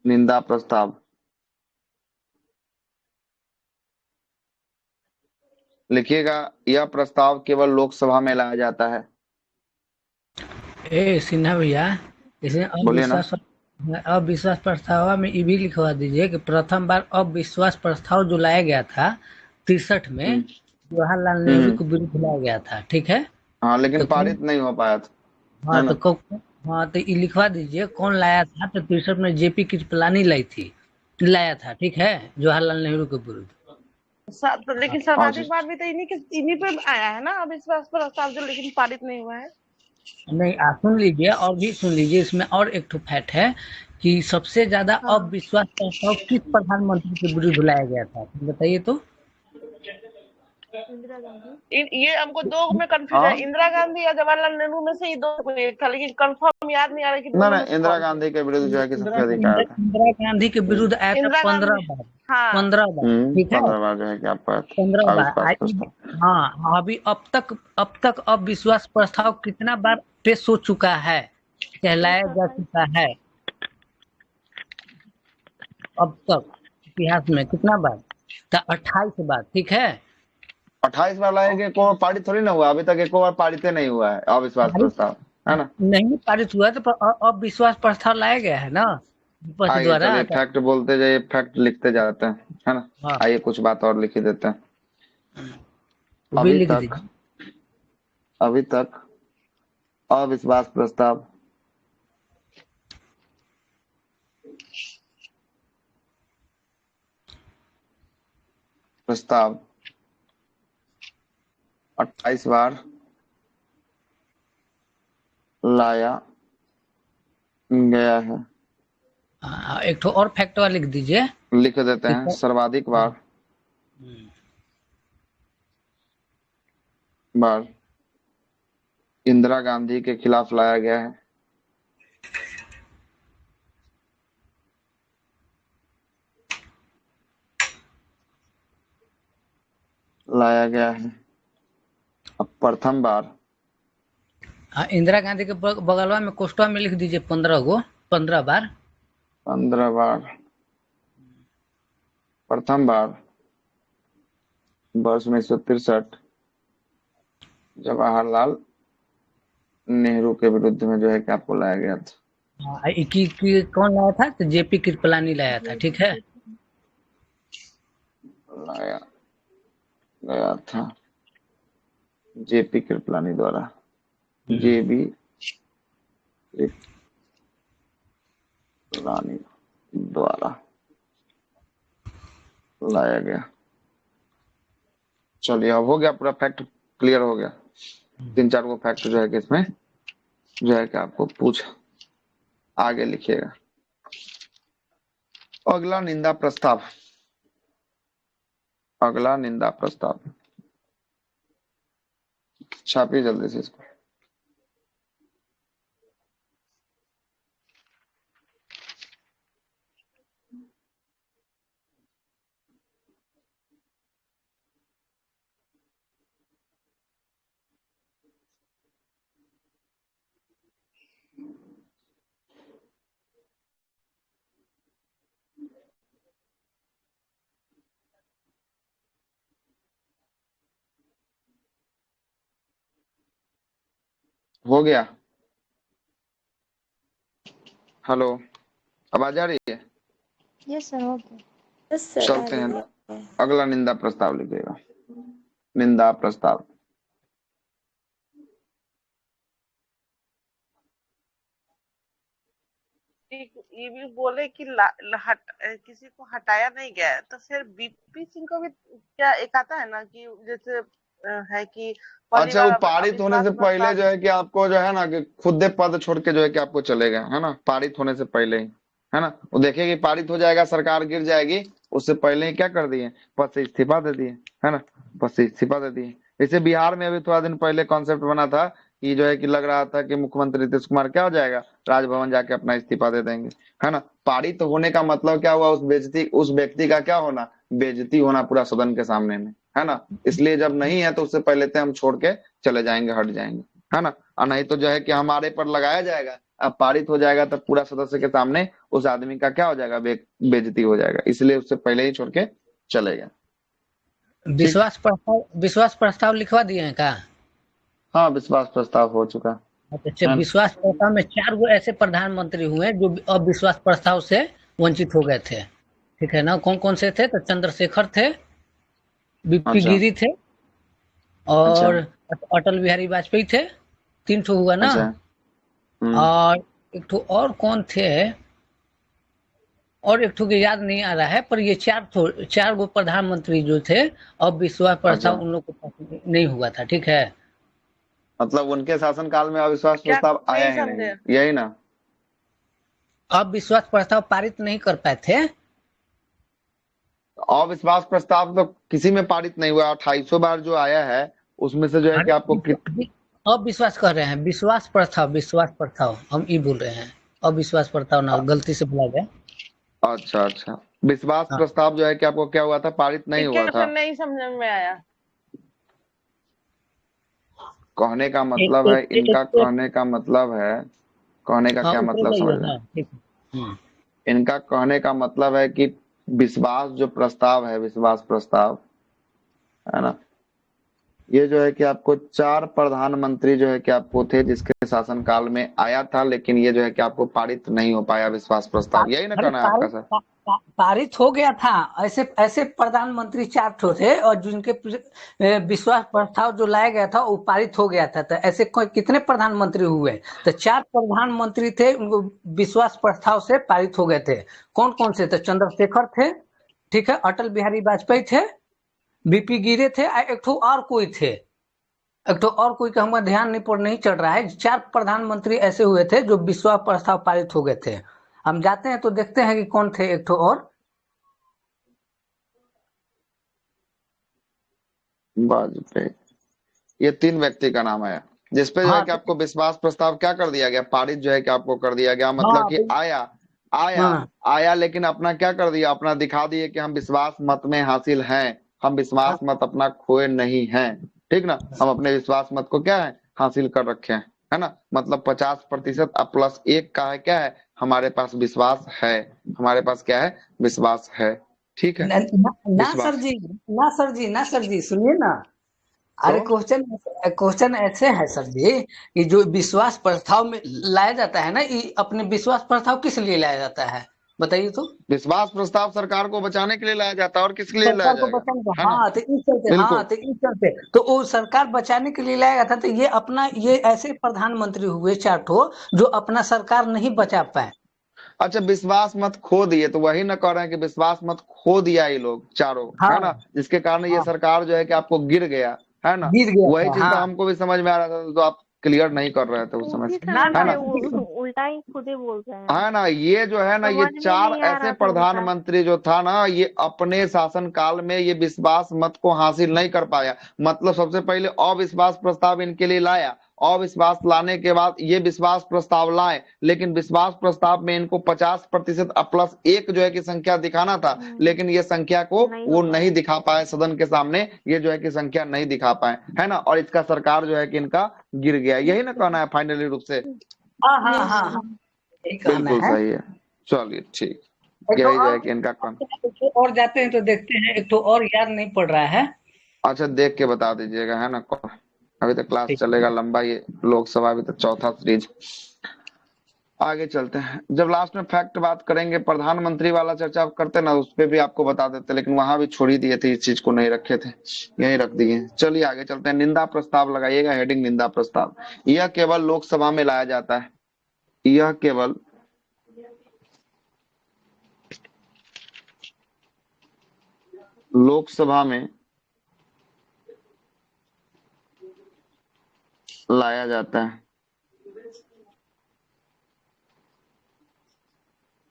निंदा प्रस्ताव लिखिएगा। यह प्रस्ताव केवल लोकसभा में लाया जाता है। सिन्हा भैया, इसमें बोलिए ना। अविश्वास प्रस्ताव में ये भी लिखवा दीजिए कि प्रथम बार अविश्वास प्रस्ताव जो लाया गया था 63 में जवाहरलाल नेहरू के विरुद्ध लाया गया था। ठीक है। हाँ, लेकिन तो पारित नहीं हो पाया था। है हाँ ना? तो ये लिखवा दीजिए कौन लाया था। तो 63 में जेपी कृपलानी लाया था। ठीक है, जवाहरलाल नेहरू के विरुद्ध। तो लेकिन सर्वाधिक बार भी तो इन्हीं पे आया है ना अविश्वास प्रस्ताव जो, लेकिन पारित नहीं हुआ है। नहीं, आप सुन लीजिए और भी सुन लीजिए। इसमें और एक तो फैक्ट है कि सबसे ज्यादा अविश्वास प्रस्ताव किस प्रधानमंत्री के विरुद्ध लाया गया था, बताइए तो। इंदिरा गांधी। ये हमको दो में कंफ्यूज है, इंदिरा गांधी या जवाहरलाल नेहरू में से ही दो को एक था, लेकिन कंफर्म याद नहीं आ रहा कि ना दोनों में से इंदिरा कौन गांधी के विरुद्ध जो है कि सबसे अधिक आया था। इंदिरा गांधी के विरुद्ध आया था इंदिरा 15 गांधी। बार। हाँ 15 बार। ठीक है, 15 बार जो है कि आपका 15 बार। अविश्वास प्रस्ताव। हाँ, अभी अब तक अविश्वास प्रस्ताव कितना बार पेश हो चुका है, कहलाया जा चुका है अब तक इतिहास में? कितना बार? 28 बार। ठीक है, 28 बार लाए गए, को पारित थोड़ी ना हुआ। अभी तक एक बार पारित नहीं हुआ है अविश्वास प्रस्ताव, है ना? नहीं पारित हुआ तो अब विश्वास प्रस्ताव लाया गया है ना विपक्ष आइए द्वारा। चलिए, फैक्ट बोलते जाइए, फैक्ट लिखते जाते हैं, है ना? हाँ, आइए कुछ बात और लिख ही देते हैं। वो भी अभी लिख तक दीजिए। अभी तक अविश्वास प्रस्ताव प्रस्ताव 28 बार लाया गया है। एक तो और फैक्ट और लिख दीजिए। लिख देते हैं, सर्वाधिक बार इंदिरा गांधी के खिलाफ लाया गया है। लाया गया है। अब प्रथम बार इंदिरा गांधी के बगलवा में कोष्टवा में लिख दीजिए 15 गो, 15 बार। 15 बार प्रथम बार वर्ष 1963 जवाहरलाल नेहरू के विरुद्ध में जो है कि आपको लाया गया था। कौन लाया था? तो जेपी कृपलानी लाया था। ठीक है, लाया गया था। जेपी कृपलानी द्वारा, जेबी कृपलानी द्वारा लाया गया। चलिए अब हो गया, पूरा फैक्ट क्लियर हो गया। 3-4 को फैक्ट जो है कि इसमें जो है कि आपको पूछ आगे लिखिएगा। अगला निंदा प्रस्ताव, अगला निंदा प्रस्ताव छापिए जल्दी से इसको। हो गया? हेलो, आवाज आ रही है? Yes sir, okay. चलते हैं, अगला निंदा प्रस्ताव लिखिएगा। निंदा प्रस्ताव, ये भी बोले कि किसी को हटाया नहीं गया है, तो फिर बीपी सिंह को भी क्या एक आता है ना कि जैसे है कि पहली अच्छा, वो बार पारित होने से अविश्वास पहले प्रस्ताव। जो है कि आपको जो है ना कि खुद दे पद छोड़ के जो है कि आपको चले गए, है ना, पारित होने से पहले ही, है ना। वो देखिए कि पारित हो जाएगा, सरकार गिर जाएगी, उससे पहले ही क्या कर दिए, पद से इस्तीफा दे दिए, है ना, पद से इस्तीफा दे दिए। जैसे बिहार में अभी थोड़ा दिन पहले कॉन्सेप्ट बना था कि जो है कि लग रहा था कि मुख्यमंत्री नीतीश कुमार क्या हो जाएगा, राजभवन जाके अपना इस्तीफा दे देंगे, है ना। पारित होने का मतलब क्या हुआ, उस व्यक्ति का क्या होना, बेइज्जती होना पूरा सदन के सामने में, है ना। इसलिए जब नहीं है तो उससे पहले तो हम छोड़ के चले जाएंगे, हट जाएंगे, है ना। और नहीं तो जो है कि हमारे पर लगाया जाएगा, अब पारित हो जाएगा तब पूरा सदस्य के सामने उस आदमी का क्या हो जाएगा, बेइज्जती हो जाएगा, इसलिए उससे पहले ही छोड़ के चले गए। ठीक, विश्वास प्रस्ताव लिखवा दिए हैं का? हाँ विश्वास प्रस्ताव हो चुका अच्छा, है। विश्वास प्रस्ताव में 4 गो ऐसे प्रधानमंत्री हुए जो अविश्वास प्रस्ताव से वंचित हो गए थे, ठीक है ना। कौन कौन से थे? तो चंद्रशेखर थे, बीपी अच्छा गिरी थे, अच्छा और अटल बिहारी वाजपेयी थे। 3 ठो हुआ ना। अच्छा। और एक ठो और कौन थे, और एक ठो के याद नहीं आ रहा है, पर ये 4 गो प्रधानमंत्री जो थे, अब विश्वास अच्छा, प्रस्ताव उन लोग के पास नहीं हुआ था, ठीक है। मतलब उनके शासनकाल में अविश्वास क्या प्रस्ताव आया नहीं ही समझे? नहीं, यही ना। अब विश्वास प्रस्ताव पारित नहीं कर पाए थे। अविश्वास प्रस्ताव तो किसी में पारित नहीं हुआ, 2800 बार जो आया है उसमें से जो है कि आपको अब विश्वास कर रहे हैं, विश्वास प्रस्ताव हम ये बोल रहे हैं। अब विश्वास प्रस्ताव ना, गलती से बोला गया। अच्छा अच्छा, विश्वास हाँ, प्रस्ताव जो है कि आपको क्या हुआ था, पारित नहीं ठीक हुआ है, था। फिर नहीं समझ में आया। कहने का एक मतलब है, एक एक, इनका एक, कहने का मतलब है, कहने का हाँ क्या ऊपर मतलब गई समझ है, रहे हाँ हैं, ठीक है। इनका कहने का मतलब है कि विश्वास जो प्रस्ताव है, विश्वास प्रस्ताव, है ना, ये जो है कि आपको 4 प्रधानमंत्री जो है कि आपको थे जिसके शासनकाल में आया था, लेकिन ये जो है कि आपको पारित नहीं हो पाया विश्वास प्रस्ताव, यही ना अरे कहना है आपका सर। पारित हो गया था। ऐसे ऐसे प्रधानमंत्री 4 ठो थे, और जिनके विश्वास प्रस्ताव जो लाया गया था वो पारित हो गया था। तो ऐसे कितने प्रधानमंत्री हुए? तो 4 प्रधानमंत्री थे, उनको विश्वास प्रस्ताव से पारित हो गए थे। कौन कौन से? तो चंद्रशेखर थे, ठीक है, अटल बिहारी वाजपेयी थे, बीपी गिरे थे, एक ठो और कोई थे, एक तो और कोई का हमारा ध्यान नहीं चल रहा है। 4 प्रधानमंत्री ऐसे हुए थे जो विश्वास प्रस्ताव पारित हो गए थे। हम जाते हैं तो देखते हैं कि कौन थे एक ठो और। वाजपेयी, ये 3 व्यक्ति का नाम है जिसपे जो है हाँ कि आपको विश्वास प्रस्ताव क्या कर दिया गया, पारित जो है कि आपको कर दिया गया, मतलब हाँ कि आया आया हाँ आया, लेकिन अपना क्या कर दिया, अपना दिखा दिए कि हम विश्वास मत में हासिल हैं, हम विश्वास हाँ मत अपना खोए नहीं हैं, ठीक ना, हम अपने विश्वास मत को क्या है, हासिल कर रखे हैं, है ना। मतलब 50% प्लस 1 का है, क्या है, हमारे पास विश्वास है, हमारे पास क्या है, विश्वास है, ठीक है। ना सर विश्वास जी, ना सर जी सुनिए ना। तो अरे क्वेश्चन ऐसे है सर जी, कि जो विश्वास प्रस्ताव में लाया जाता है ना, ये अपने विश्वास प्रस्ताव किस लिए लाया जाता है? बताइए तो। विश्वास प्रस्ताव सरकार को बचाने के लिए लाया जाता है, और किसके लिए लाया सरकार को जाएगा, बचाने का, है ना? हाँ तो इस चलते, बिल्कुल। हाँ तो इस चलते तो वो सरकार बचाने के लिए लाया था। तो ये अपना, ये ऐसे प्रधानमंत्री हुए चार ठो जो अपना सरकार नहीं बचा पाए। अच्छा, विश्वास मत खो दिए, तो वही ना कह रहे हैं कि विश्वास मत खो दिया ये लोग चारों, है ना, हाँ जिसके कारण ये हाँ, सरकार जो है कि आपको गिर गया, है ना? गिर गया वही था, चीज तो हाँ। हमको भी समझ में आ रहा था, तो आप क्लियर नहीं कर रहे थे उस समय उसी से, ना समय ना है से ना? उल्टा ही खुद ही बोल रहे हैं। है ना, ये जो है ना, ये समझ में चार नहीं आ ऐसे रहा था उनका। प्रधानमंत्री जो था ना, ये अपने शासन काल में ये विश्वास मत को हासिल नहीं कर पाया। मतलब सबसे पहले अविश्वास प्रस्ताव इनके लिए लाया, अविश्वास लाने के बाद ये विश्वास प्रस्ताव लाए, लेकिन विश्वास प्रस्ताव में इनको 50% प्लस एक जो है कि संख्या दिखाना था, लेकिन ये संख्या को नहीं हो वो पाया। नहीं दिखा पाए सदन के सामने, ये जो है कि संख्या नहीं दिखा पाए, है ना? और इसका सरकार जो है कि इनका गिर गया, यही ना कहना है फाइनली रूप से? हाँ हाँ हाँ हाँ, यही कहना बिल्कुल है। सही है। चलिए ठीक, एक तो यही जो और, है कि इनका कौन। एक तो और जाते हैं तो देखते हैं, एक तो और याद नहीं पड़ रहा है। अच्छा, देख के बता दीजिएगा, है ना कौन। अभी तक क्लास ठीक। चलेगा लंबा, ये लोकसभा अभी तक चौथा सीरीज। आगे चलते हैं, जब लास्ट में फैक्ट बात करेंगे, प्रधानमंत्री वाला चर्चा करते ना, उस पे भी आपको बता देते, लेकिन वहां भी छोड़ ही दिए थे, इस चीज को नहीं रखे थे, यही रख दिए। चलिए आगे चलते हैं, निंदा प्रस्ताव लगाइएगा, हेडिंग निंदा प्रस्ताव। यह केवल लोकसभा में लाया जाता है, यह केवल लोकसभा में लाया जाता है,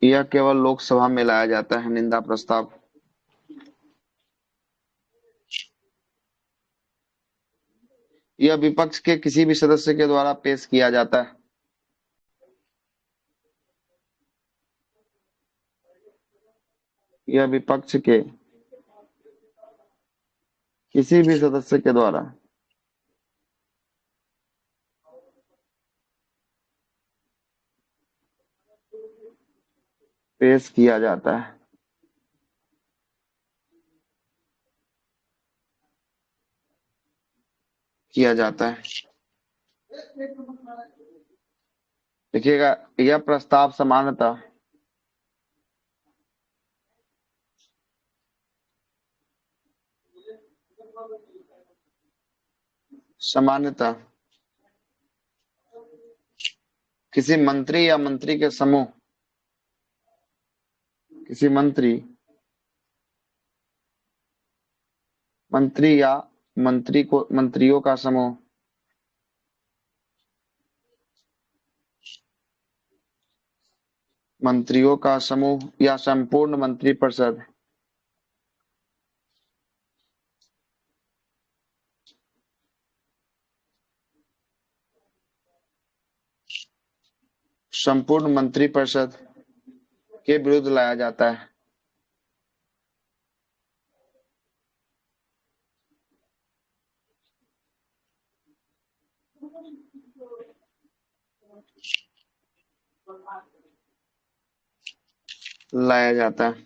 यह केवल लोकसभा में लाया जाता है निंदा प्रस्ताव। यह विपक्ष के किसी भी सदस्य के द्वारा पेश किया जाता है, यह विपक्ष के किसी भी सदस्य के द्वारा पेश किया जाता है। किया जाता है। देखिएगा, यह प्रस्ताव सामान्यतः सामान्यतः किसी मंत्री या मंत्री के समूह, किसी मंत्री या मंत्रियों का समूह या संपूर्ण मंत्रिपरिषद के विरुद्ध लाया जाता है। लाया जाता है।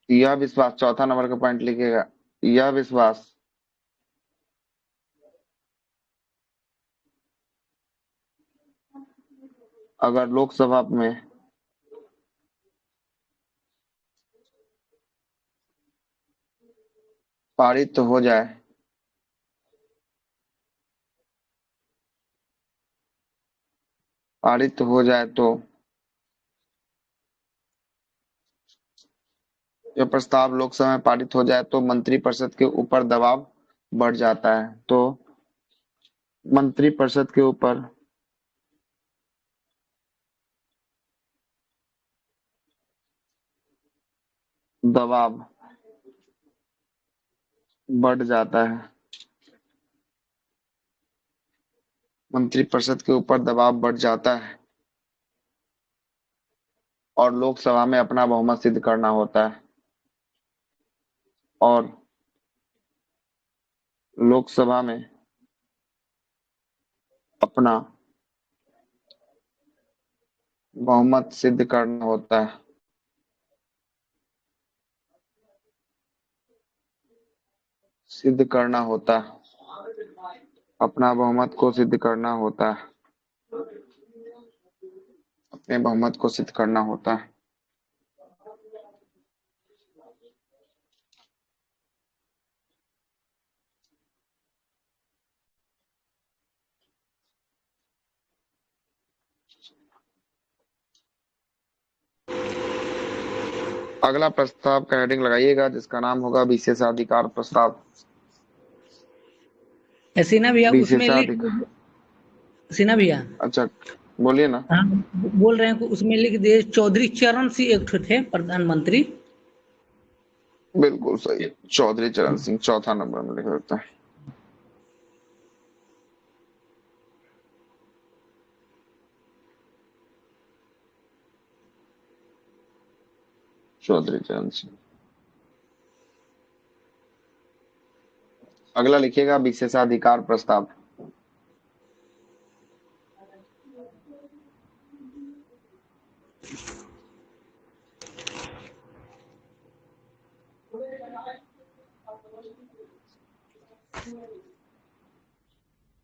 यह विश्वास, चौथा नंबर का पॉइंट लिखिएगा, यह विश्वास अगर लोकसभा में पारित हो जाए, तो यह प्रस्ताव लोकसभा में पारित हो जाए तो मंत्रिपरिषद के ऊपर दबाव बढ़ जाता है। तो मंत्रिपरिषद के ऊपर दबाव बढ़ जाता है, मंत्रिपरिषद के ऊपर दबाव बढ़ जाता है, और लोकसभा में अपना बहुमत सिद्ध करना होता है, और लोकसभा में अपना बहुमत सिद्ध करना होता है। सिद्ध करना होता है। अपना बहुमत को सिद्ध करना होता है। अपने बहुमत को सिद्ध करना होता है। अगला प्रस्ताव का हेडिंग लगाइएगा जिसका नाम होगा विशेषाधिकार प्रस्ताव। सिन्हा भैया उसमें लिख विशेषाधिकार, सिन्हा भैया, अच्छा बोलिए ना। हाँ बोल रहे हैं कि उसमें लिख दिए चौधरी चरण सिंह एक ठो थे प्रधानमंत्री। बिल्कुल सही है, चौधरी चरण सिंह चौथा नंबर में लिखा होता है। चौधरी चरण सिंह। अगला लिखिएगा विशेषाधिकार प्रस्ताव।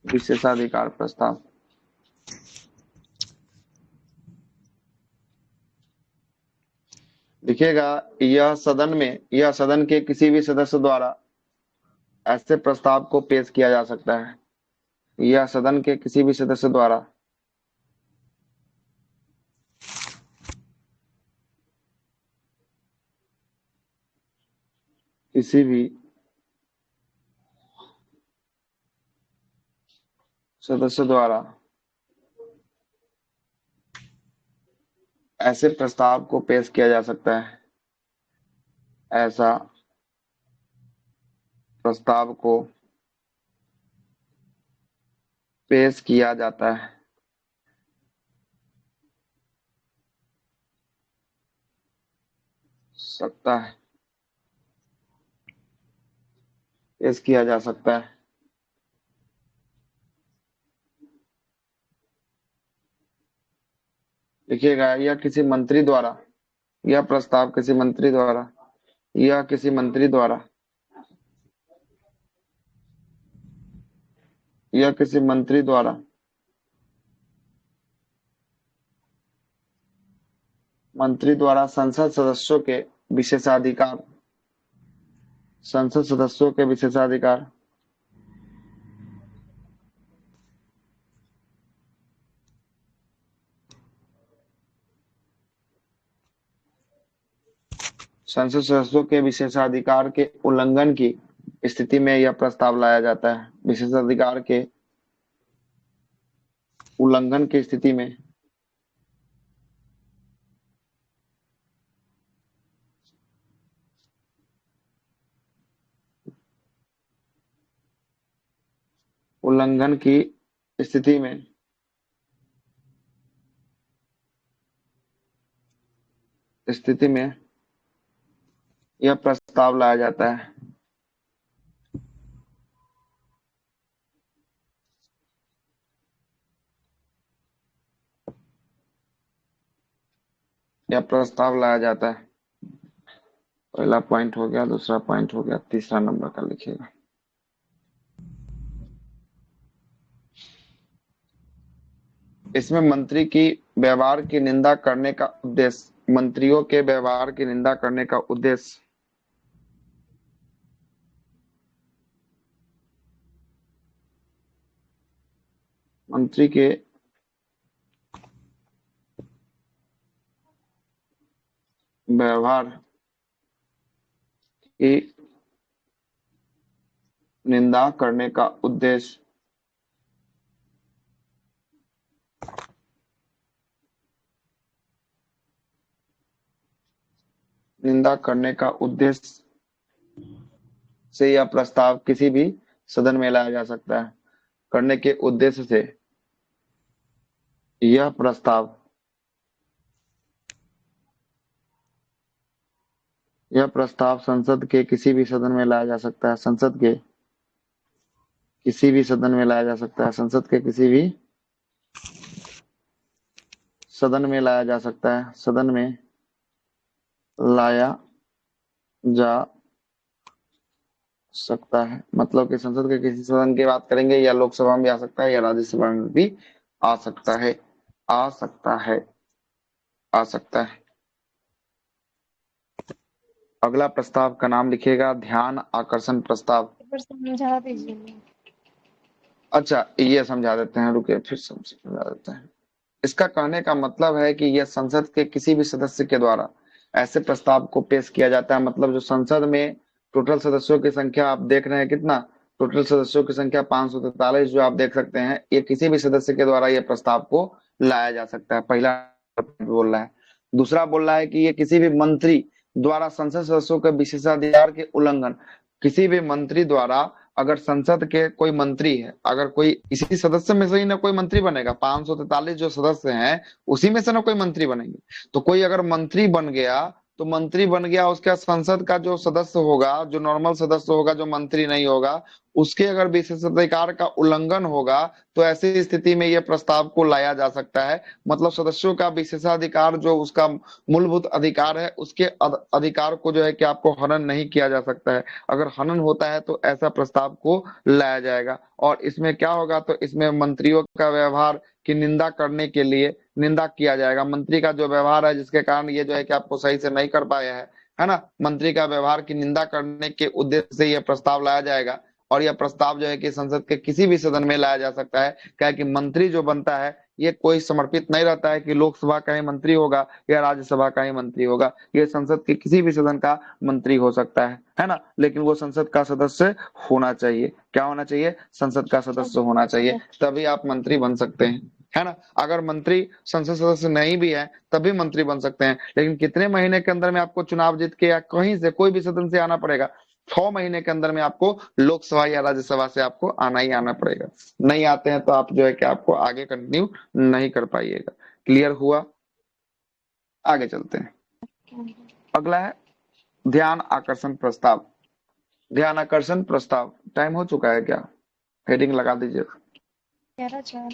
विशेषाधिकार प्रस्ताव। लिखिएगा यह सदन के किसी भी सदस्य द्वारा ऐसे प्रस्ताव को पेश किया जा सकता है। यह सदन के किसी भी सदस्य द्वारा किसी भी सदस्य द्वारा ऐसे प्रस्ताव को पेश किया जा सकता है। ऐसा प्रस्ताव को पेश किया जाता है। सकता है, पेश किया जा सकता है। लिखिएगा यह किसी मंत्री द्वारा, यह प्रस्ताव किसी मंत्री द्वारा, यह किसी मंत्री द्वारा, यह किसी मंत्री द्वारा संसद सदस्यों के विशेषाधिकार, संसद सदस्यों के विशेषाधिकार संसद सदस्यों के विशेषाधिकार के उल्लंघन की स्थिति में यह प्रस्ताव लाया जाता है। विशेषाधिकार के उल्लंघन की स्थिति में उल्लंघन की स्थिति में यह प्रस्ताव लाया जाता है। यह प्रस्ताव लाया जाता है। पहला पॉइंट हो गया, दूसरा पॉइंट हो गया, तीसरा नंबर का लिखिएगा। इसमें मंत्री की व्यवहार की निंदा करने का उद्देश्य, मंत्रियों के व्यवहार की निंदा करने का उद्देश्य मंत्री के व्यवहार की निंदा करने का उद्देश्य से यह प्रस्ताव किसी भी सदन में लाया जा सकता है। करने के उद्देश्य से यह प्रस्ताव संसद के किसी भी सदन में लाया जा सकता है। संसद के किसी भी सदन में लाया जा सकता है। संसद के किसी भी सदन में लाया जा सकता है। सदन में लाया जा सकता है, मतलब कि संसद के किसी सदन की बात करेंगे, या लोकसभा में आ सकता है या राज्यसभा में भी आ सकता है, आ सकता है, आ सकता है। अगला प्रस्ताव का नाम लिखिएगा ध्यान आकर्षण प्रस्ताव। पर समझा दीजिए। अच्छा ये समझा देते हैं, रुके फिर समझा देते हैं। इसका कहने का मतलब है कि यह संसद के किसी भी सदस्य के द्वारा ऐसे प्रस्ताव को पेश किया जाता है, मतलब जो संसद में टोटल सदस्यों की संख्या आप देख रहे हैं कितना, टोटल सदस्यों की संख्या 543 जो आप देख सकते हैं, ये किसी भी सदस्य के द्वारा ये प्रस्ताव को लाया जा सकता है, पहला बोल रहा है। दूसरा बोल रहा है कि ये किसी भी मंत्री द्वारा संसद सदस्यों के विशेषाधिकार के उल्लंघन, किसी भी मंत्री द्वारा, अगर संसद के कोई मंत्री है, अगर कोई इसी सदस्य में से ही ना कोई मंत्री बनेगा, 543 जो सदस्य हैं उसी में से ना कोई मंत्री बनेंगे, तो कोई अगर मंत्री बन गया तो मंत्री बन गया, उसके बाद संसद का जो सदस्य होगा, जो नॉर्मल सदस्य होगा, जो मंत्री नहीं होगा, उसके अगर विशेषाधिकार का उल्लंघन होगा तो ऐसी स्थिति में यह प्रस्ताव को लाया जा सकता है। मतलब सदस्यों का विशेषाधिकार जो उसका मूलभूत अधिकार है, उसके अधिकार को जो है कि आपको हनन नहीं किया जा सकता है। अगर हनन होता है तो ऐसा प्रस्ताव को लाया जाएगा। और इसमें क्या होगा, तो इसमें मंत्रियों का व्यवहार की निंदा करने के लिए निंदा किया जाएगा। मंत्री का जो व्यवहार है जिसके कारण ये जो है कि आपको सही से नहीं कर पाया है ना, मंत्री का व्यवहार की निंदा करने के उद्देश्य से यह प्रस्ताव लाया जाएगा। और यह प्रस्ताव जो है कि संसद के किसी भी सदन में लाया जा सकता है, क्या कि मंत्री जो बनता है ये कोई समर्पित नहीं रहता है कि लोकसभा का ही मंत्री होगा या राज्यसभा का ही मंत्री होगा, ये संसद के किसी भी सदन का मंत्री हो सकता है ना, लेकिन वो संसद का सदस्य होना चाहिए। क्या होना चाहिए? संसद का सदस्य होना चाहिए, तभी आप मंत्री बन सकते हैं, है ना। अगर मंत्री संसद सदस्य नहीं भी है तभी मंत्री बन सकते हैं, लेकिन कितने महीने के अंदर में आपको चुनाव जीत के या कहीं से कोई भी सदन से आना पड़ेगा, 6 महीने के अंदर में आपको लोकसभा या राज्यसभा से आपको आना ही आना पड़ेगा। नहीं आते हैं तो आप जो है कि आपको आगे कंटिन्यू नहीं कर पाइएगा। क्लियर हुआ? आगे चलते हैं। अगला है ध्यान आकर्षण प्रस्ताव। ध्यान आकर्षण प्रस्ताव, टाइम हो चुका है क्या? हेडिंग लगा दीजिए, 11:04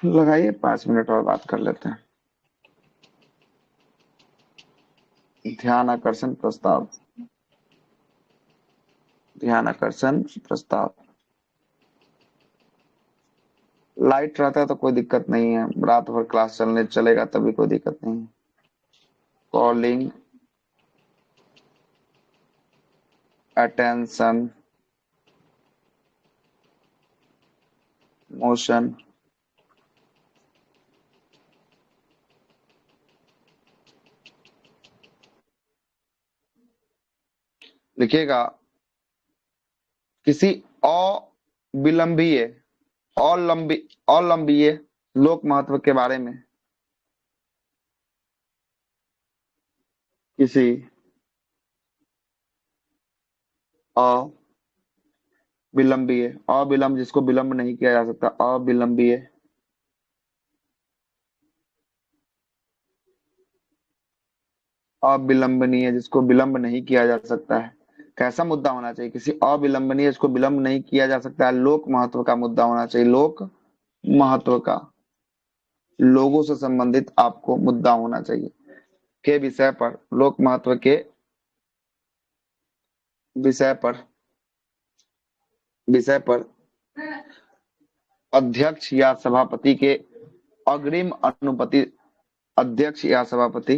लगाइए, 5 मिनट और बात कर लेते हैं। ध्यान आकर्षण प्रस्ताव, ध्यान आकर्षण प्रस्ताव। लाइट रहता है तो कोई दिक्कत नहीं है, रात भर क्लास चलेगा तभी कोई दिक्कत नहीं है। कॉलिंग अटेंशन मोशन लिखिएगा किसी अविलंबीय अवलंबीय लोक महत्व के बारे में, किसी अविलंबीय, अविलंब जिसको विलंब नहीं किया जा सकता, अविलंबीय अविलंबनीय जिसको विलंब नहीं किया जा सकता है। कैसा मुद्दा होना चाहिए? किसी अविलंबनीय जिसको विलंब नहीं किया जा सकता है, लोक महत्व का मुद्दा होना चाहिए, लोक महत्व का, लोगों से संबंधित आपको मुद्दा होना चाहिए के विषय पर, लोक महत्व के विषय पर अध्यक्ष या सभापति के अग्रिम अनुमति, अध्यक्ष या सभापति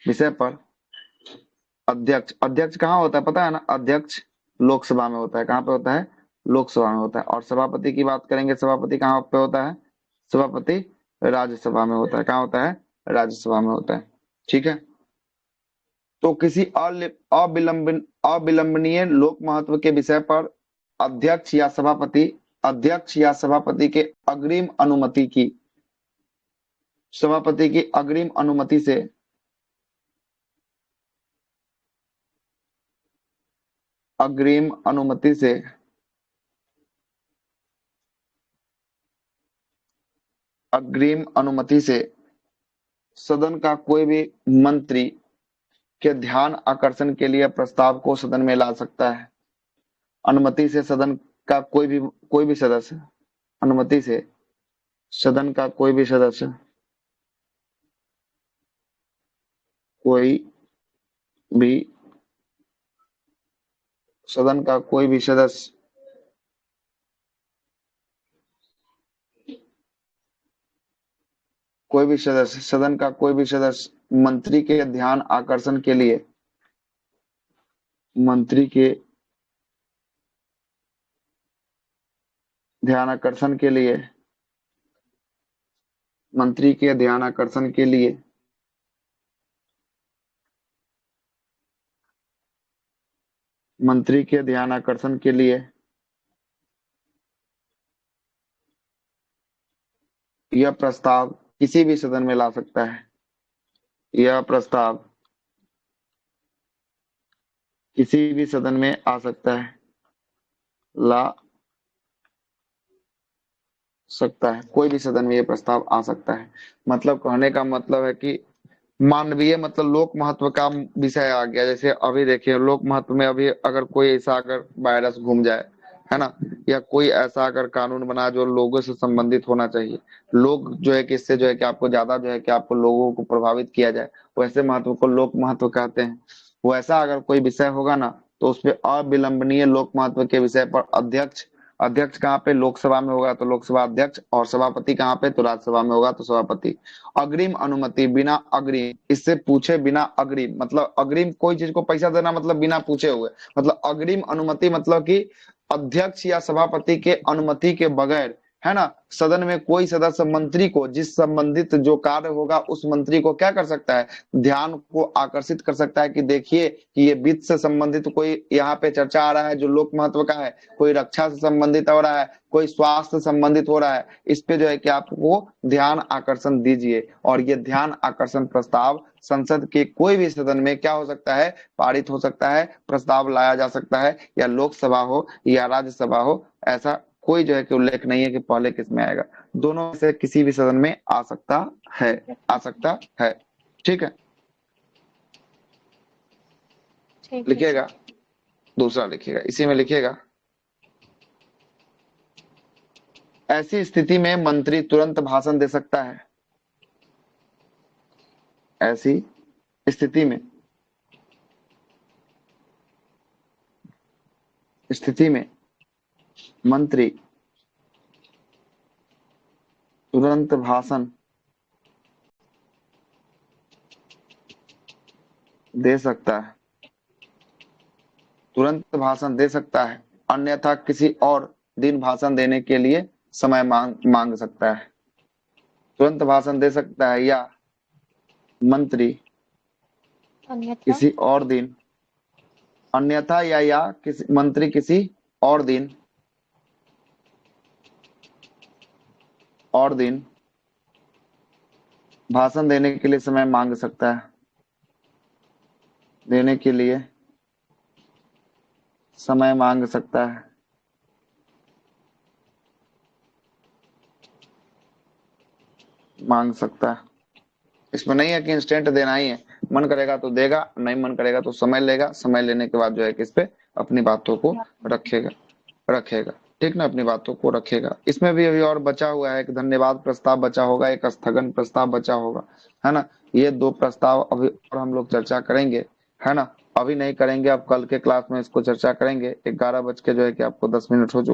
विषय पर अध्यक्ष, अध्यक्ष कहाँ होता है पता है ना? अध्यक्ष लोकसभा में होता है। कहाँ पे होता है? लोकसभा में होता है। और सभापति की बात करेंगे, सभापति कहाँ पे होता है? सभापति राज्यसभा में होता है। कहाँ होता है? राज्यसभा में होता है। ठीक है, तो किसी अविलंबनीय लोक महत्व के विषय पर अध्यक्ष या सभापति के अग्रिम अनुमति की, सभापति की अग्रिम अनुमति से सदन का कोई भी मंत्री के ध्यान आकर्षण के लिए प्रस्ताव को सदन में ला सकता है। अनुमति से सदन का कोई भी सदस्य, अनुमति से सदन का कोई भी सदस्य कोई भी सदन का कोई भी सदस्य सदन का कोई भी सदस्य मंत्री के ध्यान आकर्षण के लिए मंत्री के ध्यान आकर्षण के लिए मंत्री के ध्यान आकर्षण के लिए मंत्री के ध्यान आकर्षण के लिए यह प्रस्ताव किसी भी सदन में ला सकता है। यह प्रस्ताव किसी भी सदन में आ सकता है, ला सकता है। कोई भी सदन में यह प्रस्ताव आ सकता है। मतलब कहने का मतलब है कि मानवीय मतलब लोक महत्व का विषय आ गया। जैसे अभी देखिए लोक महत्व में अभी अगर कोई ऐसा अगर वायरस घूम जाए, है ना, या कोई ऐसा अगर कानून बना जो लोगों से संबंधित होना चाहिए, लोग जो है कि इससे जो है कि आपको ज्यादा जो है कि आपको लोगों को प्रभावित किया जाए, वैसे महत्व को लोक महत्व कहते हैं। वैसा अगर कोई विषय होगा ना तो उस पर अविलंबनीय लोक महत्व के विषय पर अध्यक्ष कहाँ पे, लोकसभा में होगा तो लोकसभा अध्यक्ष, और सभापति कहाँ पे, तो राज्यसभा में होगा तो सभापति। अग्रिम अनुमति, बिना अग्रिम, इससे पूछे बिना अग्रिम, मतलब अग्रिम कोई चीज को पैसा देना मतलब बिना पूछे हुए, मतलब अग्रिम अनुमति मतलब कि अध्यक्ष या सभापति के अनुमति के बगैर, है ना, सदन में कोई सदस्य मंत्री को जिस संबंधित जो कार्य होगा उस मंत्री को क्या कर सकता है, ध्यान को आकर्षित कर सकता है कि देखिए कि ये वित्त से संबंधित कोई यहाँ पे चर्चा आ रहा है जो लोक महत्व का है, कोई रक्षा से संबंधित हो रहा है, कोई स्वास्थ्य संबंधित हो रहा है, इस पे जो है कि आपको ध्यान आकर्षण दीजिए। और ये ध्यान आकर्षण प्रस्ताव संसद के कोई भी सदन में क्या हो सकता है, पारित हो सकता है, प्रस्ताव लाया जा सकता है, या लोकसभा हो या राज्यसभा हो, ऐसा कोई जो है कि उल्लेख नहीं है कि पहले किस में आएगा। दोनों में से किसी भी सदन में आ सकता है, आ सकता है। ठीक है, ठीक है लिखिएगा, दूसरा लिखिएगा, इसी में लिखिएगा, ऐसी स्थिति में मंत्री तुरंत भाषण दे सकता है। ऐसी स्थिति में मंत्री तुरंत भाषण दे सकता है, तुरंत भाषण दे सकता है, अन्यथा किसी और दिन भाषण देने के लिए समय मांग सकता है। तुरंत भाषण दे सकता है या मंत्री अन्यथा किसी और दिन, अन्यथा या किसी मंत्री किसी और दिन भाषण देने के लिए समय मांग सकता है, देने के लिए समय मांग सकता है। मांग सकता है, इसमें नहीं है कि इंस्टेंट देना ही है, मन करेगा तो देगा, नहीं मन करेगा तो समय लेगा, समय लेने के बाद जो है कि इस पे अपनी बातों को रखेगा, ठीक ना, अपनी बातों को रखेगा। इसमें भी अभी और बचा हुआ है, एक धन्यवाद प्रस्ताव बचा होगा, एक स्थगन प्रस्ताव बचा होगा, है ना। ये दो प्रस्ताव अभी और हम लोग चर्चा करेंगे, है ना, अभी नहीं करेंगे, अब कल के क्लास में इसको चर्चा करेंगे। 11 बज के जो है कि आपको 10 मिनट हो चुके।